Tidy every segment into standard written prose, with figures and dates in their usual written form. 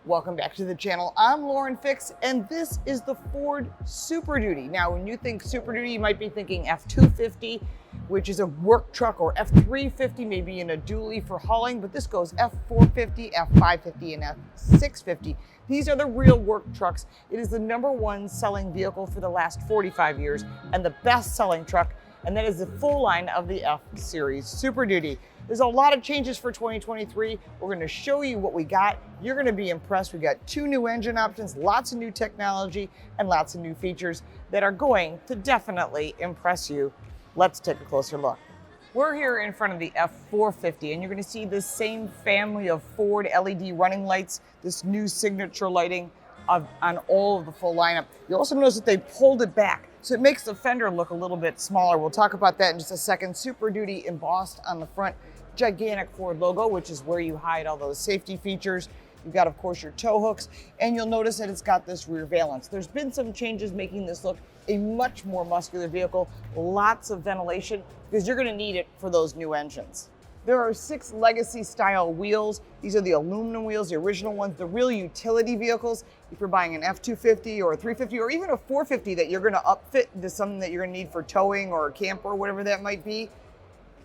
Welcome back to the channel. I'm Lauren Fix, and this is the Ford Super Duty. Now, when you think Super Duty, you might be thinking F250, which is a work truck, or F350, maybe in a dually for hauling, but this goes F450, F550, and F650. These are the real work trucks. It is the #1 selling vehicle for the last 45 years and the best selling truck, and that is the full line of the F Series Super Duty. There's a lot of changes for 2023. We're gonna show you what we got. You're gonna be impressed. We got 2 new engine options, lots of new technology, and lots of new features that are going to definitely impress you. Let's take a closer look. We're here in front of the F450, and you're gonna see this same family of Ford LED running lights, this new signature lighting on all of the full lineup. You'll also notice that they pulled it back, so it makes the fender look a little bit smaller. We'll talk about that in just a second. Super Duty embossed on the front. Gigantic Ford logo, which is where you hide all those safety features. You've got, of course, your tow hooks, and you'll notice that it's got this rear valance. There's been some changes making this look a much more muscular vehicle, lots of ventilation, because you're gonna need it for those new engines. There are 6 legacy style wheels. These are the aluminum wheels, the original ones, the real utility vehicles. If you're buying an F250 or a 350 or even a 450 that you're gonna upfit into something that you're gonna need for towing or a camper or whatever that might be,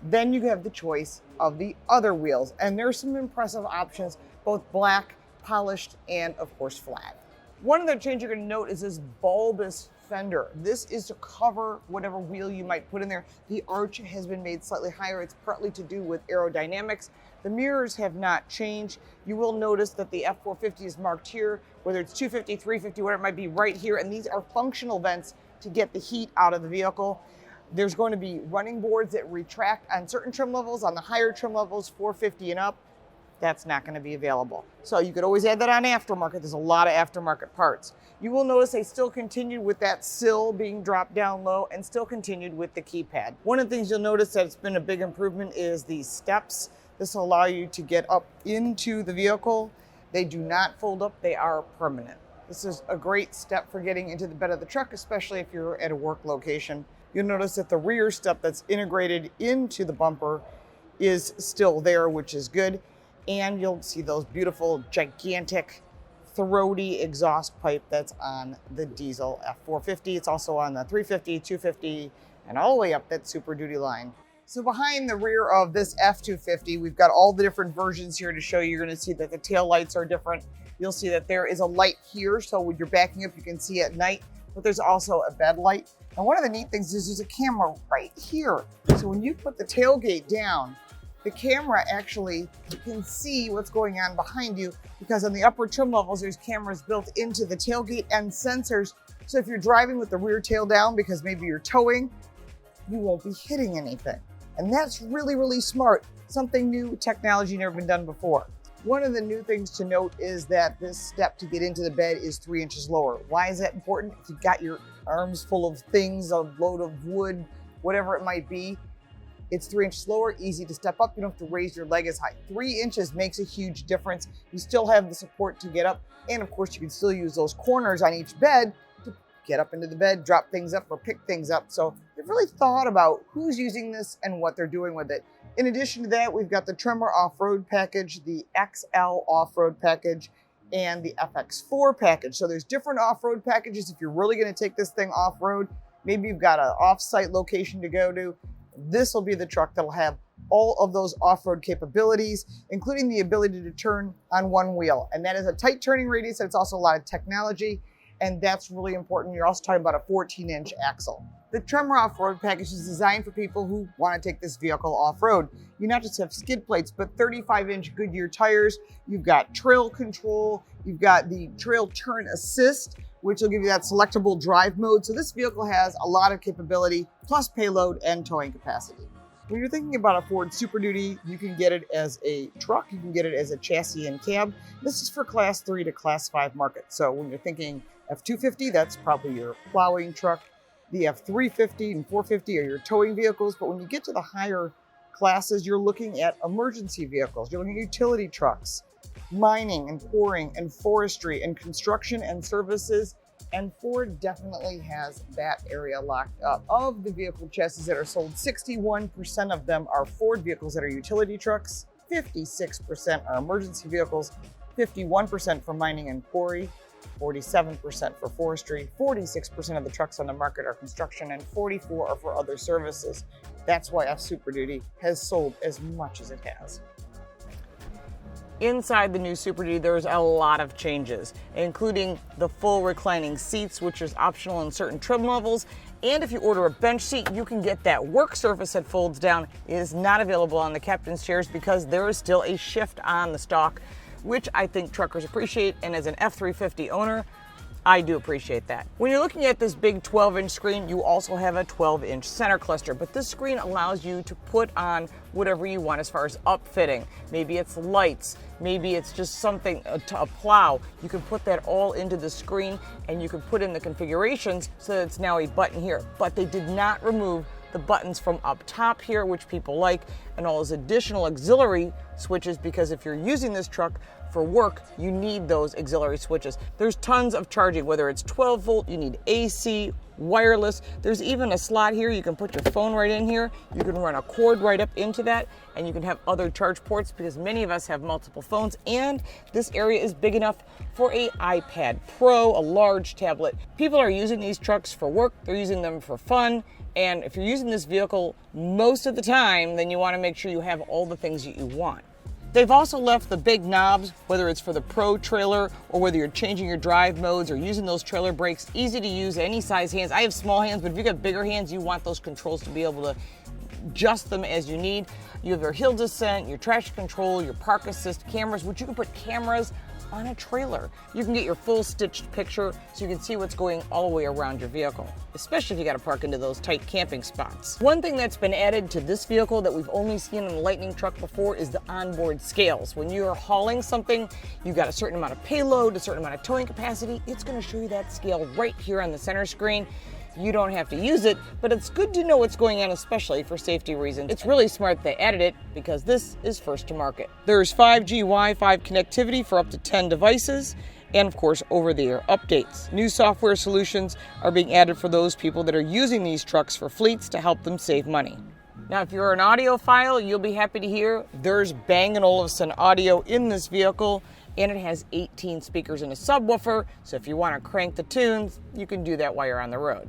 then you have the choice of the other wheels. And there's some impressive options, both black, polished, and of course flat. One other change you're gonna note is this bulbous fender. This is to cover whatever wheel you might put in there. The arch has been made slightly higher. It's partly to do with aerodynamics. The mirrors have not changed. You will notice that the F450 is marked here, whether it's 250, 350, whatever it might be, right here. And these are functional vents to get the heat out of the vehicle. There's going to be running boards that retract on certain trim levels. On the higher trim levels, 450 and up, that's not going to be available. So you could always add that on aftermarket. There's a lot of aftermarket parts. You will notice they still continued with that sill being dropped down low and still continued with the keypad. One of the things you'll notice that's been a big improvement is these steps. This will allow you to get up into the vehicle. They do not fold up, they are permanent. This is a great step for getting into the bed of the truck, especially if you're at a work location. You'll notice that the rear step that's integrated into the bumper is still there, which is good. And you'll see those beautiful, gigantic, throaty exhaust pipe that's on the diesel F450. It's also on the 350, 250, and all the way up that Super Duty line. So behind the rear of this F250, we've got all the different versions here to show you. You're gonna see that the tail lights are different. You'll see that there is a light here, so when you're backing up, you can see at night, but there's also a bed light. And one of the neat things is there's a camera right here. So when you put the tailgate down, the camera actually can see what's going on behind you, because on the upper trim levels, there's cameras built into the tailgate and sensors. So if you're driving with the rear tail down because maybe you're towing, you won't be hitting anything. And that's really, really smart. Something new, technology never been done before. One of the new things to note is that this step to get into the bed is 3 inches lower. Why is that important? If you've got your arms full of things, a load of wood, whatever it might be, it's 3 inches lower, easy to step up. You don't have to raise your leg as high. 3 inches makes a huge difference. You still have the support to get up. And of course, you can still use those corners on each bed to get up into the bed, drop things up, or pick things up. So they've really thought about who's using this and what they're doing with it. In addition to that, we've got the Tremor off-road package, the XL off-road package, and the FX4 package. So there's different off-road packages. If you're really gonna take this thing off-road, maybe you've got an off-site location to go to, this will be the truck that'll have all of those off-road capabilities, including the ability to turn on one wheel. And that is a tight turning radius, and it's also a lot of technology, and that's really important. You're also talking about a 14-inch axle. The Tremor off-road package is designed for people who want to take this vehicle off-road. You not just have skid plates, but 35-inch Goodyear tires. You've got trail control. You've got the trail turn assist, which will give you that selectable drive mode. So this vehicle has a lot of capability, plus payload and towing capacity. When you're thinking about a Ford Super Duty, you can get it as a truck, you can get it as a chassis and cab. This is for Class 3 to Class 5 market. So when you're thinking F250, that's probably your plowing truck. The F350 and 450 are your towing vehicles. But when you get to the higher classes, you're looking at emergency vehicles. You're looking at utility trucks, mining and quarrying and forestry and construction and services. And Ford definitely has that area locked up. Of the vehicle chassis that are sold, 61% of them are Ford vehicles that are utility trucks, 56% are emergency vehicles, 51% for mining and quarry, 47% for forestry, 46% of the trucks on the market are construction, and 44% are for other services. That's why F Super Duty has sold as much as it has. Inside the new Super Duty, there's a lot of changes, including the full reclining seats, which is optional in certain trim levels. And if you order a bench seat, you can get that work surface that folds down. It is not available on the captain's chairs because there is still a shift on the stock, which I think truckers appreciate. And as an F350 owner, I do appreciate that. When you're looking at this big 12-inch screen, you also have a 12-inch center cluster, but this screen allows you to put on whatever you want as far as upfitting. Maybe it's lights, maybe it's just something, a plow. You can put that all into the screen and you can put in the configurations so that it's now a button here. But they did not remove the buttons from up top here, which people like, and all those additional auxiliary switches, because if you're using this truck for work, you need those auxiliary switches. There's tons of charging, whether it's 12 volt, you need AC, wireless. There's even a slot here. You can put your phone right in here. You can run a cord right up into that, and you can have other charge ports because many of us have multiple phones, and this area is big enough for an iPad Pro, a large tablet. People are using these trucks for work. They're using them for fun. And if you're using this vehicle most of the time, then you want to make sure you have all the things that you want. They've also left the big knobs, whether it's for the Pro trailer or whether you're changing your drive modes or using those trailer brakes, easy to use, any size hands. I have small hands, but if you've got bigger hands, you want those controls to be able to adjust them as you need. You have your hill descent, your traction control, your park assist cameras, which you can put cameras on a trailer. You can get your full stitched picture so you can see what's going all the way around your vehicle, especially if you got to park into those tight camping spots. One thing that's been added to this vehicle that we've only seen in the Lightning truck before is the onboard scales. When you're hauling something, you've got a certain amount of payload, a certain amount of towing capacity, it's going to show you that scale right here on the center screen. You don't have to use it, but it's good to know what's going on, especially for safety reasons. It's really smart they added it because this is first to market. There's 5G Wi-Fi connectivity for up to 10 devices, and of course over-the-air updates. New software solutions are being added for those people that are using these trucks for fleets to help them save money. Now, if you're an audiophile, you'll be happy to hear there's Bang & Olufsen audio in this vehicle, and it has 18 speakers and a subwoofer, so if you want to crank the tunes, you can do that while you're on the road.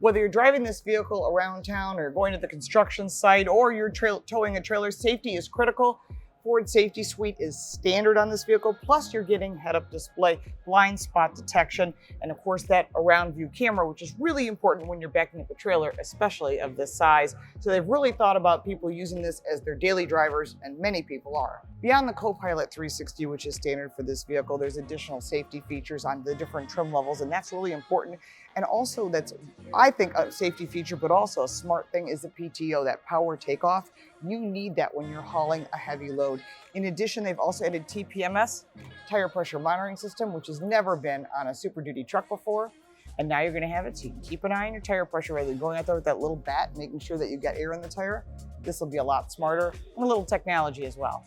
Whether you're driving this vehicle around town or going to the construction site or you're towing a trailer, safety is critical. Ford Safety Suite is standard on this vehicle, plus you're getting head-up display, blind spot detection, and of course that around view camera, which is really important when you're backing up a trailer, especially of this size. So they've really thought about people using this as their daily drivers, and many people are. Beyond the Copilot 360, which is standard for this vehicle, there's additional safety features on the different trim levels, and that's really important. And also that's, I think, a safety feature, but also a smart thing is the PTO, that power takeoff. You need that when you're hauling a heavy load. In addition, they've also added TPMS, tire pressure monitoring system, which has never been on a Super Duty truck before. And now you're gonna have it so you can keep an eye on your tire pressure rather than going out there with that little bat, making sure that you've got air in the tire. This will be a lot smarter and a little technology as well.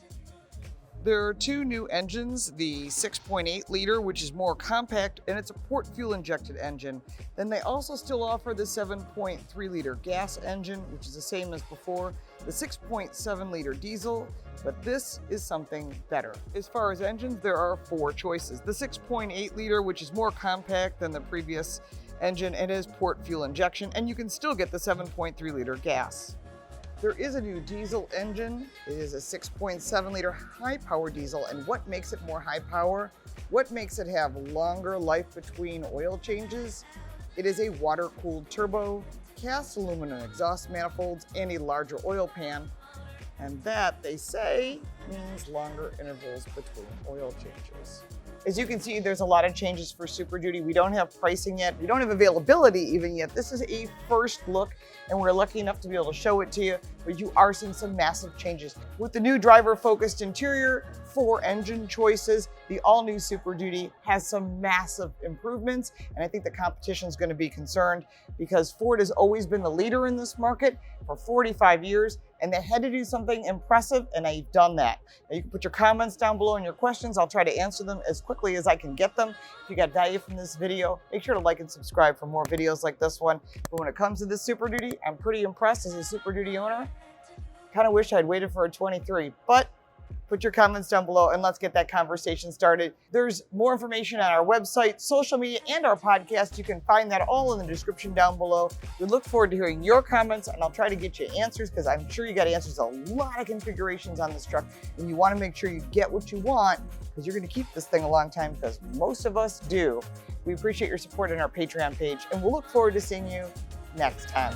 There are two new engines, the 6.8 liter, which is more compact, and it's a port fuel injected engine. Then they also still offer the 7.3 liter gas engine, which is the same as before, the 6.7 liter diesel, but this is something better. As far as engines, there are 4 choices. The 6.8 liter, which is more compact than the previous engine, and is port fuel injection, and you can still get the 7.3 liter gas. There is a new diesel engine. It is a 6.7 liter high power diesel. And what makes it more high power? What makes it have longer life between oil changes? It is a water cooled turbo, cast aluminum exhaust manifolds, and a larger oil pan. And that, they say, means longer intervals between oil changes. As you can see, there's a lot of changes for Super Duty. We don't have pricing yet. We don't have availability even yet. This is a first look, and we're lucky enough to be able to show it to you, but you are seeing some massive changes. With the new driver-focused interior, 4 engine choices, the all-new Super Duty has some massive improvements, and I think the competition is going to be concerned because Ford has always been the leader in this market for 45 years, and they had to do something impressive, and they've done that. Now, you can put your comments down below and your questions. I'll try to answer them as quickly as I can get them. If you got value from this video, make sure to like and subscribe for more videos like this one. But when it comes to this Super Duty, I'm pretty impressed as a Super Duty owner. Kind of wish I'd waited for a 23, but Put your comments down below and let's get that conversation started. There's more information on our website, social media, and our podcast. You can find that all in the description down below. We look forward to hearing your comments, and I'll try to get you answers because I'm sure you got answers to a lot of configurations on this truck, and you want to make sure you get what you want because you're going to keep this thing a long time, because most of us do. We appreciate your support on our Patreon page, and we'll look forward to seeing you next time.